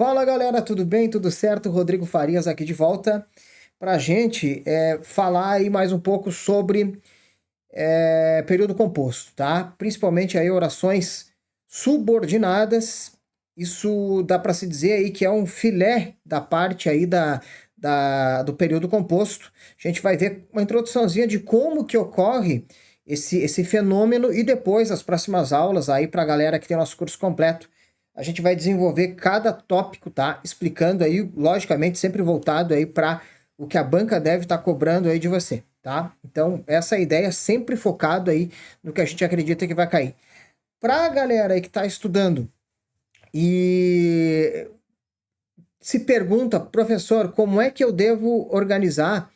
Fala galera, tudo bem? Tudo certo? Rodrigo Farias aqui de volta para a gente falar aí mais um pouco sobre período composto, tá? Principalmente aí orações subordinadas. Isso dá para se dizer aí que é um filé da parte aí do período composto. A gente vai ver uma introduçãozinha de como que ocorre esse fenômeno e depois as próximas aulas aí para a galera que tem nosso curso completo. A gente vai desenvolver cada tópico, tá? Explicando aí, logicamente, sempre voltado aí para o que a banca deve estar cobrando aí de você, tá? Então, essa ideia sempre focado aí no que a gente acredita que vai cair. Para a galera aí que está estudando e se pergunta, professor, como é que eu devo organizar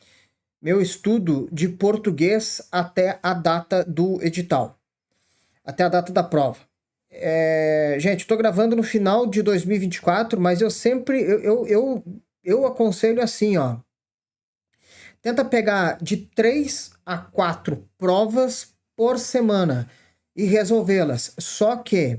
meu estudo de português até a data do edital, até a data da prova? Gente, estou gravando no final de 2024, mas eu sempre eu aconselho assim, ó. Tenta pegar de 3 a 4 provas por semana e resolvê-las. Só que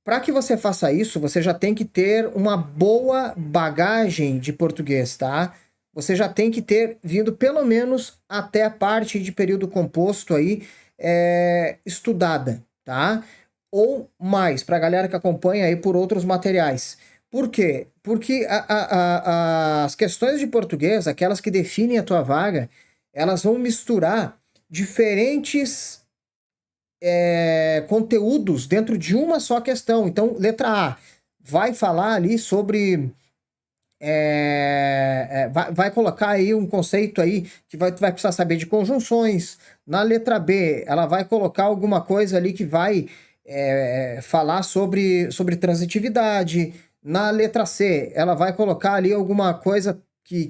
para que você faça isso, você já tem que ter uma boa bagagem de português, tá? Você já tem que ter vindo pelo menos até a parte de período composto aí estudada, tá? Ou mais, para a galera que acompanha aí por outros materiais. Por quê? Porque as questões de português, aquelas que definem a tua vaga, elas vão misturar diferentes conteúdos dentro de uma só questão. Então, letra A vai falar ali sobre. Vai colocar aí um conceito aí que tu vai precisar saber de conjunções. Na letra B, ela vai colocar alguma coisa ali que vai falar sobre transitividade. Na letra C, ela vai colocar ali alguma coisa que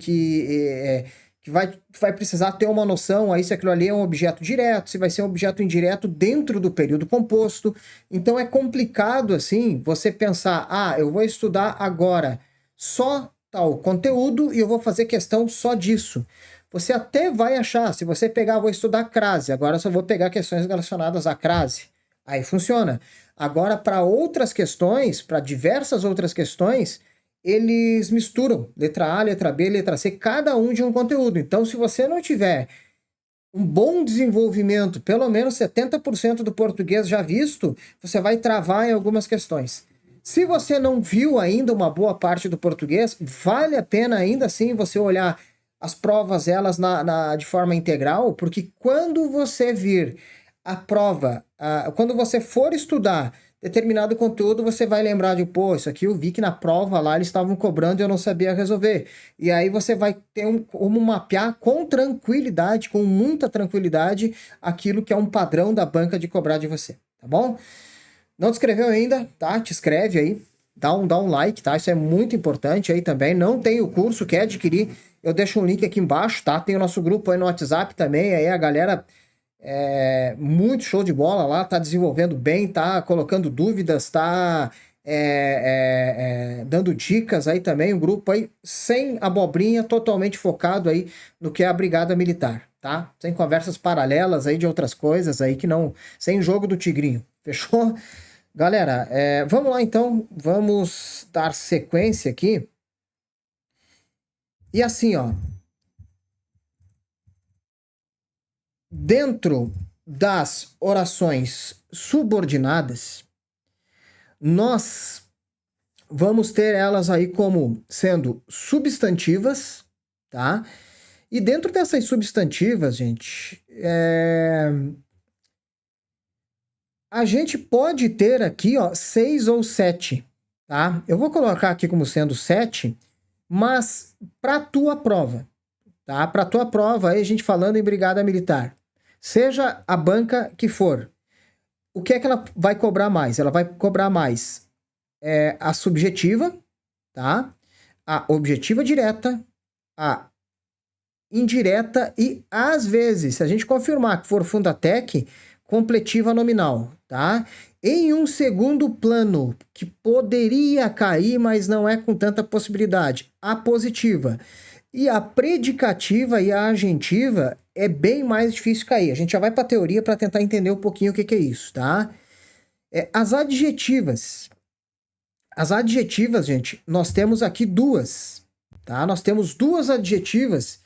vai precisar ter uma noção aí se aquilo ali é um objeto direto, se vai ser um objeto indireto dentro do período composto. Então é complicado assim você pensar, eu vou estudar agora só tal conteúdo e eu vou fazer questão só disso. Você até vai achar, se você pegar, vou estudar crase, agora só vou pegar questões relacionadas à crase. Aí funciona. Agora, para outras questões, para diversas outras questões, eles misturam letra A, letra B, letra C, cada um de um conteúdo. Então, se você não tiver um bom desenvolvimento, pelo menos 70% do português já visto, você vai travar em algumas questões. Se você não viu ainda uma boa parte do português, vale a pena ainda assim você olhar as provas elas de forma integral, porque quando você vir a prova, quando você for estudar determinado conteúdo, você vai lembrar de, pô, isso aqui eu vi que na prova lá eles estavam cobrando e eu não sabia resolver. E aí você vai ter como mapear com tranquilidade, com muita tranquilidade, aquilo que é um padrão da banca de cobrar de você, tá bom? Não te inscreveu ainda, tá? Te inscreve aí, dá um like, tá? Isso é muito importante aí também. Não tem o curso, quer adquirir, eu deixo um link aqui embaixo, tá? Tem o nosso grupo aí no WhatsApp também, aí a galera muito show de bola lá, tá desenvolvendo bem, tá colocando dúvidas, tá dando dicas aí também, um grupo aí sem abobrinha, totalmente focado aí no que é a Brigada Militar, tá? Sem conversas paralelas aí de outras coisas aí que não, sem jogo do tigrinho, fechou? Galera, vamos lá então, vamos dar sequência aqui. E assim, ó, dentro das orações subordinadas, nós vamos ter elas aí como sendo substantivas, tá? E dentro dessas substantivas, gente, a gente pode ter aqui, ó, 6 ou 7, tá? Eu vou colocar aqui como sendo 7, mas para tua prova, tá? Para tua prova, aí a gente falando em Brigada Militar, seja a banca que for, o que é que ela vai cobrar mais? Ela vai cobrar mais a subjetiva, tá? A objetiva direta, a indireta e, às vezes, se a gente confirmar que for Fundatec, completiva nominal, tá? Em um segundo plano, que poderia cair, mas não é com tanta possibilidade, a positiva. E a predicativa e a agentiva é bem mais difícil cair. A gente já vai para a teoria para tentar entender um pouquinho o que é isso, tá? As adjetivas, As adjetivas, gente, nós temos aqui duas, tá? Nós temos duas adjetivas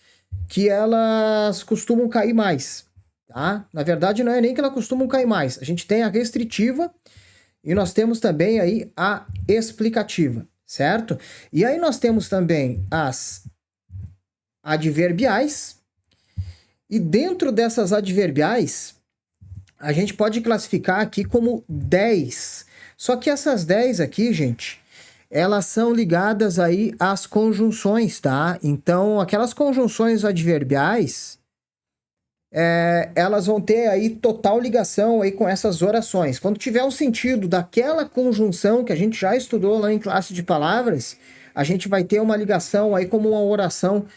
que elas costumam cair mais, tá? Na verdade, não é nem que elas costumam cair mais. A gente tem a restritiva e nós temos também aí a explicativa, certo? E aí nós temos também as adverbiais, e dentro dessas adverbiais, a gente pode classificar aqui como 10. Só que essas 10 aqui, gente, elas são ligadas aí às conjunções, tá? Então, aquelas conjunções adverbiais, elas vão ter aí total ligação aí com essas orações. Quando tiver o sentido daquela conjunção que a gente já estudou lá em classe de palavras, a gente vai ter uma ligação aí como uma oração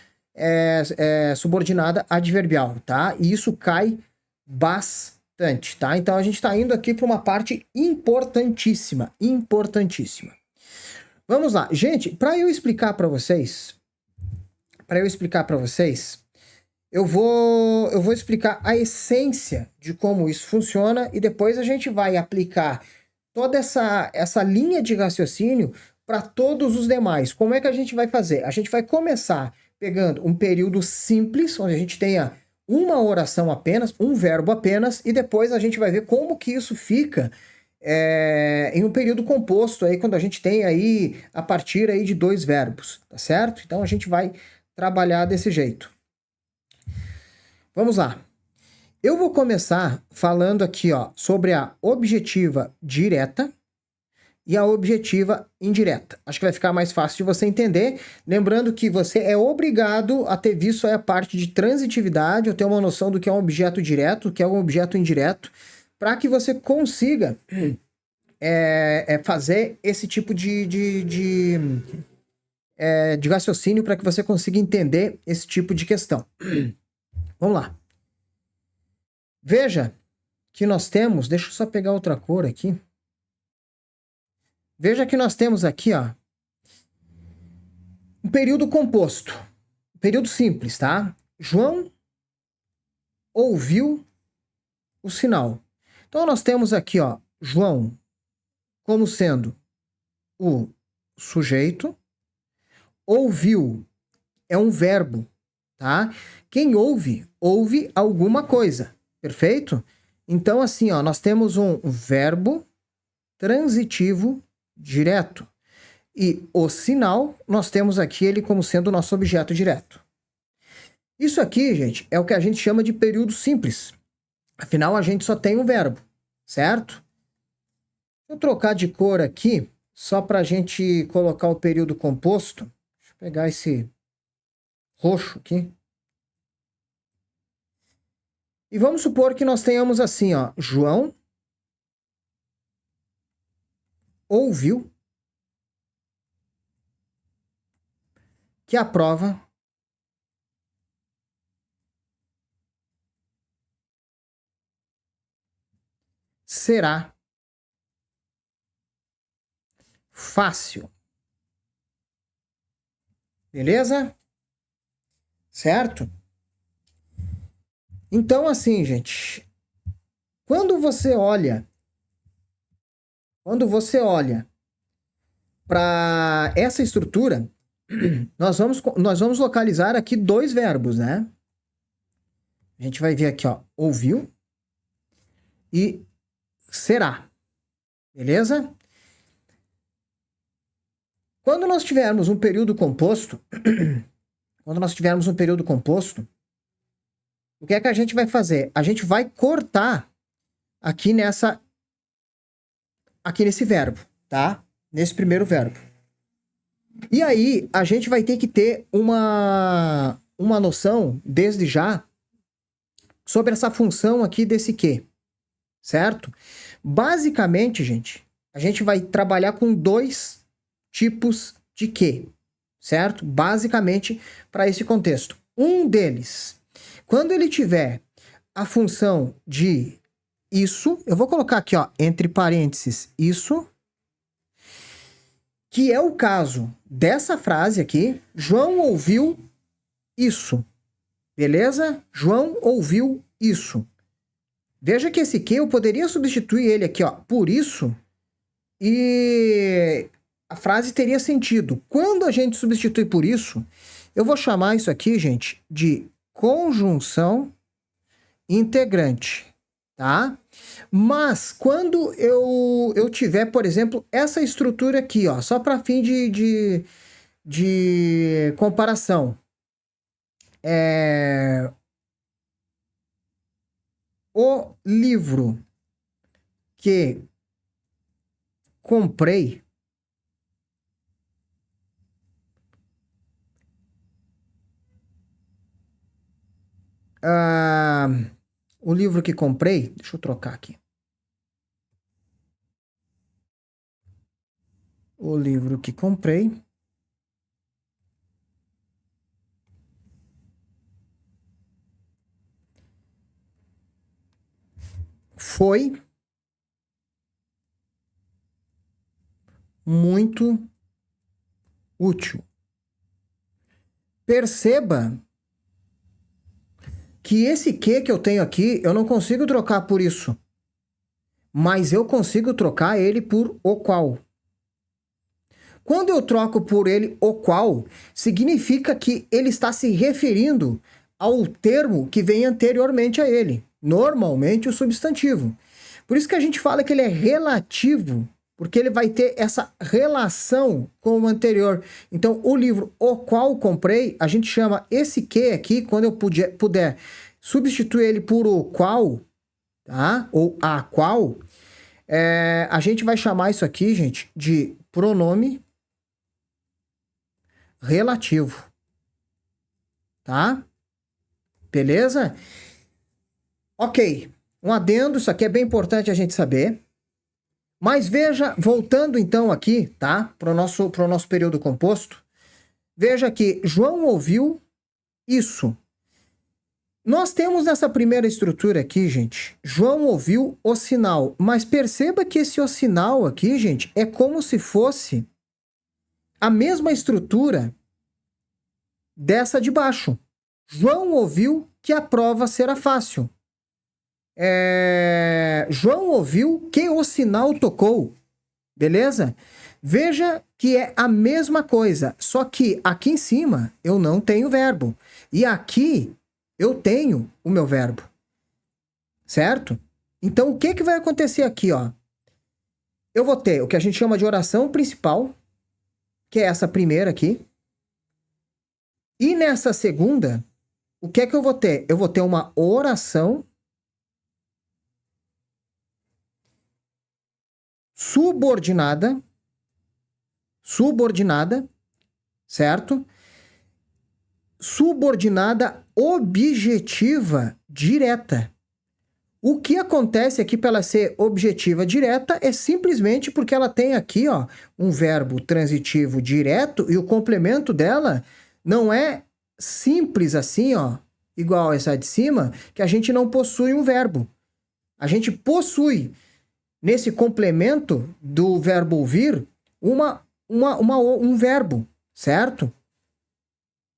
subordinada adverbial, tá? E isso cai bastante, tá? Então a gente está indo aqui para uma parte importantíssima, importantíssima. Vamos lá, gente, para eu explicar para vocês, eu vou explicar a essência de como isso funciona e depois a gente vai aplicar toda essa linha de raciocínio para todos os demais. Como é que a gente vai fazer? A gente vai começar pegando um período simples, onde a gente tenha uma oração apenas, um verbo apenas, e depois a gente vai ver como que isso fica em um período composto, aí, quando a gente tem aí a partir aí de 2 verbos, tá certo? Então a gente vai trabalhar desse jeito. Vamos lá. Eu vou começar falando aqui, ó, sobre a objetiva direta e a objetiva indireta. Acho que vai ficar mais fácil de você entender. Lembrando que você é obrigado a ter visto aí a parte de transitividade, ou ter uma noção do que é um objeto direto, o que é um objeto indireto, para que você consiga fazer esse tipo de raciocínio, para que você consiga entender esse tipo de questão. Vamos lá. Veja que nós temos... Deixa eu só pegar outra cor aqui. Veja que nós temos aqui, ó, um período composto. Um período simples, tá? João ouviu o sinal. Então, nós temos aqui, ó, João como sendo o sujeito. Ouviu é um verbo, tá? Quem ouve, ouve alguma coisa, perfeito? Então, assim, ó, nós temos um verbo transitivo direto. E o sinal, nós temos aqui ele como sendo o nosso objeto direto. Isso aqui, gente, é o que a gente chama de período simples. Afinal, a gente só tem um verbo, certo? Vou trocar de cor aqui, só para a gente colocar o período composto. Deixa eu pegar esse roxo aqui. E vamos supor que nós tenhamos assim, ó, João ouviu que a prova será fácil. Beleza? Certo? Então, assim, gente, quando você olha para essa estrutura, nós vamos localizar aqui 2 verbos, né? A gente vai ver aqui, ó, ouviu e será. Beleza? Quando nós tivermos um período composto, o que é que a gente vai fazer? A gente vai cortar aqui nesse verbo, tá? Nesse primeiro verbo. E aí, a gente vai ter que ter uma noção, desde já, sobre essa função aqui desse que, certo? Basicamente, gente, a gente vai trabalhar com 2 tipos de que, certo? Basicamente, para esse contexto. Um deles, quando ele tiver a função de isso, eu vou colocar aqui, ó, entre parênteses, isso, que é o caso dessa frase aqui, João ouviu isso. Beleza? João ouviu isso. Veja que esse que eu poderia substituir ele aqui, ó, por isso, e a frase teria sentido. Quando a gente substitui por isso, eu vou chamar isso aqui, gente, de conjunção integrante, tá? Mas quando eu tiver, por exemplo, essa estrutura aqui, ó, só para fim de comparação, o livro que comprei o livro que comprei, deixa eu trocar aqui. O livro que comprei foi muito útil. Perceba que esse que eu tenho aqui, eu não consigo trocar por isso. Mas eu consigo trocar ele por o qual. Quando eu troco por ele o qual, significa que ele está se referindo ao termo que vem anteriormente a ele. Normalmente o substantivo. Por isso que a gente fala que ele é relativo, porque ele vai ter essa relação com o anterior. Então, o livro o qual comprei, a gente chama esse que aqui, quando eu puder substituir ele por o qual, tá? Ou a qual, a gente vai chamar isso aqui, gente, de pronome relativo. Tá? Beleza? Ok. Um adendo, isso aqui é bem importante a gente saber. Mas veja, voltando então aqui, tá? Para o nosso período composto. Veja que João ouviu isso. Nós temos nessa primeira estrutura aqui, gente, João ouviu o sinal. Mas perceba que esse o sinal aqui, gente, é como se fosse a mesma estrutura dessa de baixo. João ouviu que a prova será fácil. João ouviu que o sinal tocou. Beleza? Veja que é a mesma coisa, só que aqui em cima eu não tenho verbo. E aqui eu tenho o meu verbo. Certo? Então o que vai acontecer aqui, ó? Eu vou ter o que a gente chama de oração principal, que é essa primeira aqui. E nessa segunda, o que é que eu vou ter? Eu vou ter uma oração subordinada, certo? Subordinada objetiva direta. O que acontece aqui para ela ser objetiva direta é simplesmente porque ela tem aqui, ó, um verbo transitivo direto e o complemento dela não é simples assim, ó, igual essa de cima, que a gente não possui um verbo. A gente possui nesse complemento do verbo ouvir um verbo, certo?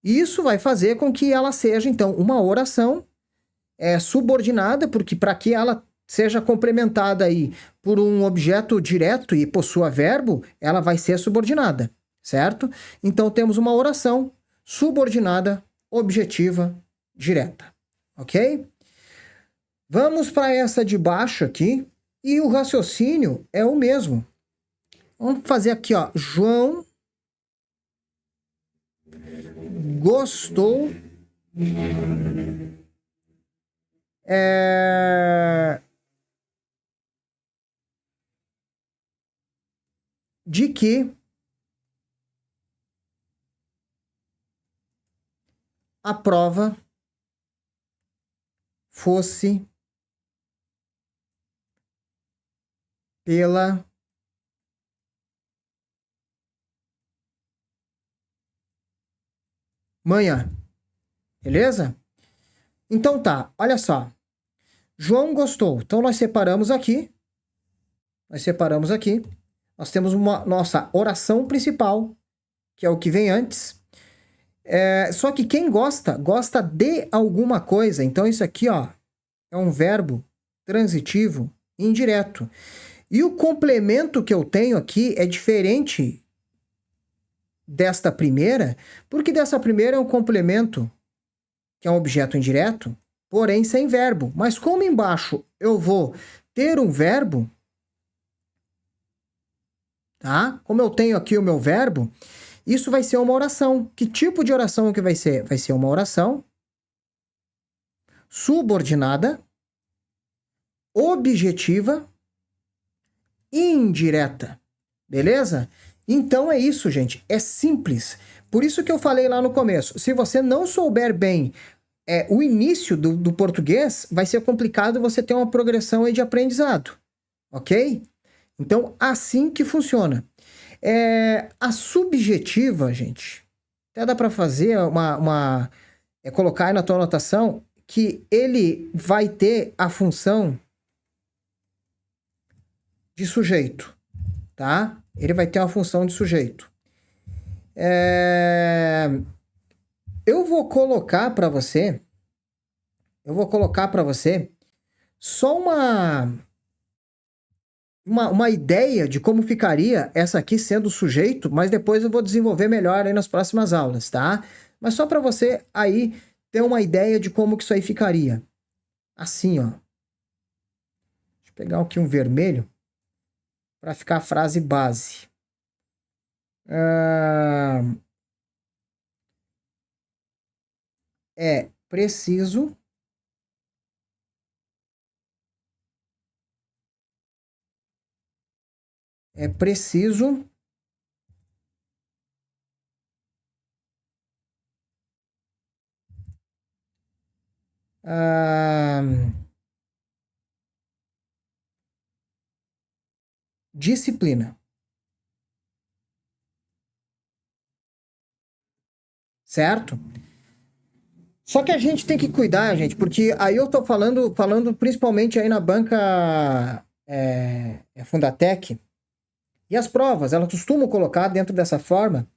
Isso vai fazer com que ela seja, então, uma oração subordinada, porque para que ela seja complementada aí por um objeto direto e possua verbo, ela vai ser subordinada, certo? Então, temos uma oração subordinada, objetiva, direta, ok? Vamos para essa de baixo aqui, e o raciocínio é o mesmo. Vamos fazer aqui, ó, João gostou de que a prova fosse pela manhã. Beleza? Então tá, olha só. João gostou. Então nós separamos aqui. Nós temos uma nossa oração principal, que é o que vem antes. Só que quem gosta de alguma coisa. Então isso aqui, ó, é um verbo transitivo indireto. E o complemento que eu tenho aqui é diferente desta primeira, porque dessa primeira é um complemento, que é um objeto indireto, porém sem verbo. Mas como embaixo eu vou ter um verbo, tá? Como eu tenho aqui o meu verbo, isso vai ser uma oração. Que tipo de oração que vai ser? Vai ser uma oração subordinada, objetiva, indireta. Beleza? Então é isso, gente. É simples. Por isso que eu falei lá no começo. Se você não souber bem o início do português, vai ser complicado você ter uma progressão aí de aprendizado. Ok? Então, assim que funciona. A subjetiva, gente, até dá para fazer colocar aí na tua anotação que ele vai ter a função de sujeito, tá? Ele vai ter uma função de sujeito. Eu vou colocar para você só uma ideia de como ficaria essa aqui sendo o sujeito, mas depois eu vou desenvolver melhor aí nas próximas aulas, tá? Mas só para você aí ter uma ideia de como que isso aí ficaria. Assim, ó. Deixa eu pegar aqui um vermelho para ficar a frase base. É preciso disciplina. Certo? Só que a gente tem que cuidar, gente, porque aí eu tô falando principalmente aí na banca Fundatec, e as provas, elas costumam colocar dentro dessa forma,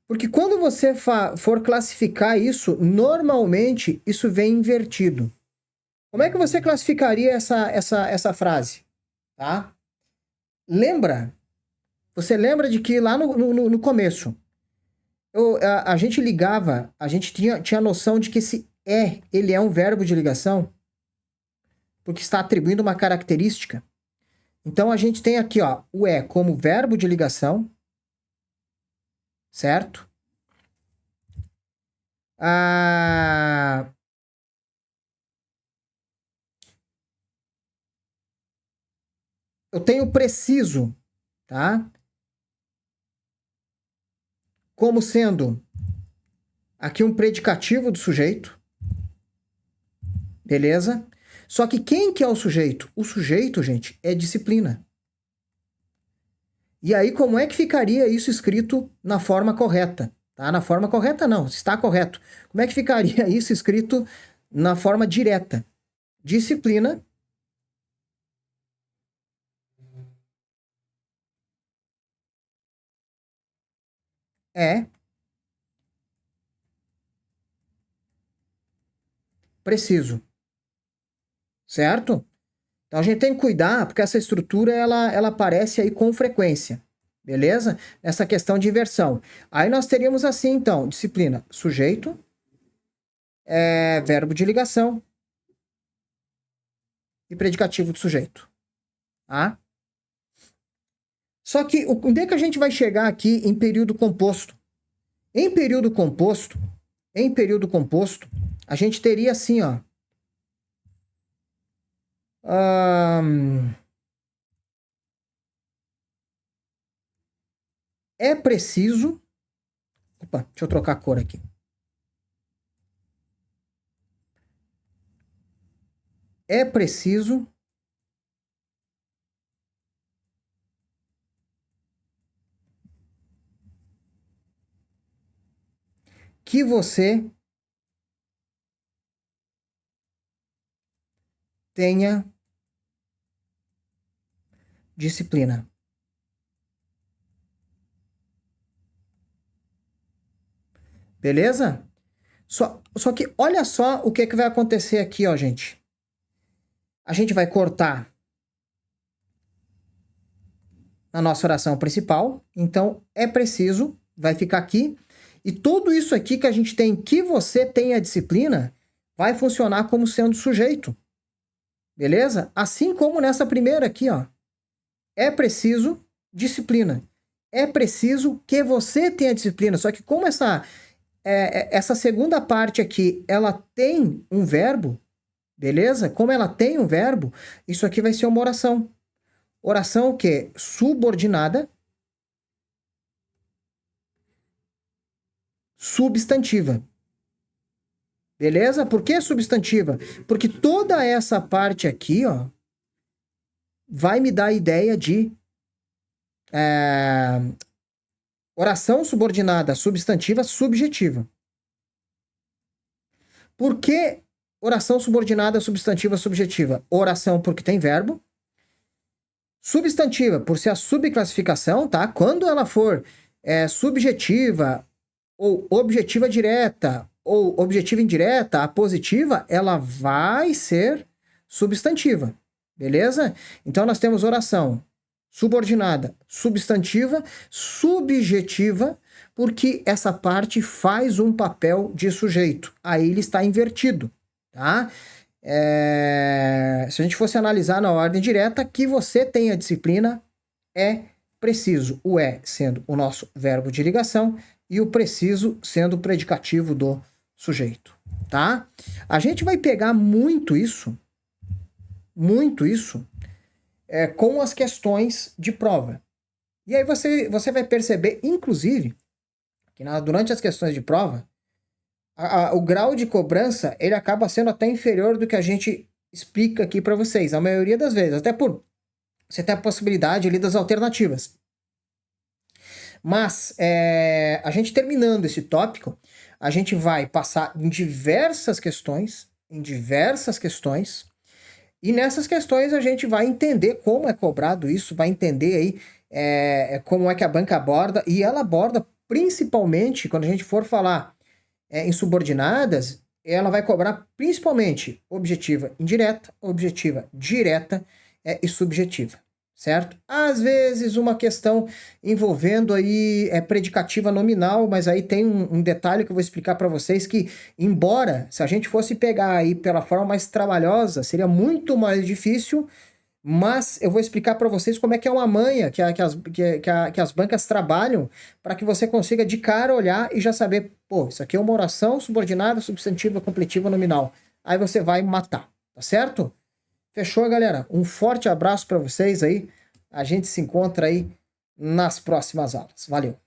porque quando você for classificar isso, normalmente isso vem invertido. Como é que você classificaria essa frase? Tá? Você lembra de que lá no começo, a gente ligava, a gente tinha noção de que ele é um verbo de ligação, porque está atribuindo uma característica. Então a gente tem aqui, ó, o como verbo de ligação, certo? Eu tenho preciso, tá? Como sendo aqui um predicativo do sujeito. Beleza? Só que quem que é o sujeito? O sujeito, gente, é disciplina. E aí, como é que ficaria isso escrito na forma correta? Tá? Na forma correta, não. Está correto. Como é que ficaria isso escrito na forma direta? Disciplina é preciso. Certo? Então a gente tem que cuidar, porque essa estrutura ela aparece aí com frequência. Beleza? Essa questão de inversão. Aí nós teríamos assim, então, disciplina, sujeito, verbo de ligação e predicativo do sujeito. Tá? Só que onde é que a gente vai chegar aqui em período composto? Em período composto, a gente teria assim, ó. É preciso. Opa, deixa eu trocar a cor aqui. É preciso que você tenha disciplina. Beleza? Só que olha só o que vai acontecer aqui, ó, gente. A gente vai cortar na nossa oração principal. Então, é preciso vai ficar aqui. E tudo isso aqui que a gente tem, que você tem a disciplina, vai funcionar como sendo sujeito. Beleza? Assim como nessa primeira aqui, ó. É preciso disciplina. É preciso que você tenha disciplina. Só que como essa segunda parte aqui, ela tem um verbo, beleza? Como ela tem um verbo, isso aqui vai ser uma oração. Oração o quê? Subordinada, substantiva. Beleza? Por que substantiva? Porque toda essa parte aqui, ó, vai me dar a ideia de oração subordinada substantiva subjetiva. Por que oração subordinada substantiva subjetiva? Oração porque tem verbo. Substantiva por ser a subclassificação, tá? Quando ela for subjetiva ou objetiva direta ou objetiva indireta, a positiva, ela vai ser substantiva. Beleza? Então nós temos oração subordinada, substantiva, subjetiva, porque essa parte faz um papel de sujeito. Aí ele está invertido, tá? Se a gente fosse analisar na ordem direta, que você tenha disciplina é preciso. O sendo o nosso verbo de ligação e o preciso sendo o predicativo do sujeito, tá? A gente vai pegar muito isso com as questões de prova. E aí você vai perceber, inclusive, que durante as questões de prova, o grau de cobrança ele acaba sendo até inferior do que a gente explica aqui para vocês, a maioria das vezes, até por você ter a possibilidade ali das alternativas. Mas, a gente terminando esse tópico, a gente vai passar em diversas questões, e nessas questões a gente vai entender como é cobrado isso, vai entender aí como é que a banca aborda, e ela aborda principalmente, quando a gente for falar em subordinadas, ela vai cobrar principalmente objetiva indireta, objetiva direta e subjetiva, certo? Às vezes uma questão envolvendo aí predicativa nominal, mas aí tem um detalhe que eu vou explicar para vocês que, embora se a gente fosse pegar aí pela forma mais trabalhosa, seria muito mais difícil, mas eu vou explicar para vocês como é que é uma manha que as bancas trabalham para que você consiga de cara olhar e já saber, pô, isso aqui é uma oração subordinada, substantiva, completiva, nominal. Aí você vai matar, tá certo? Fechou, galera? Um forte abraço para vocês aí. A gente se encontra aí nas próximas aulas. Valeu!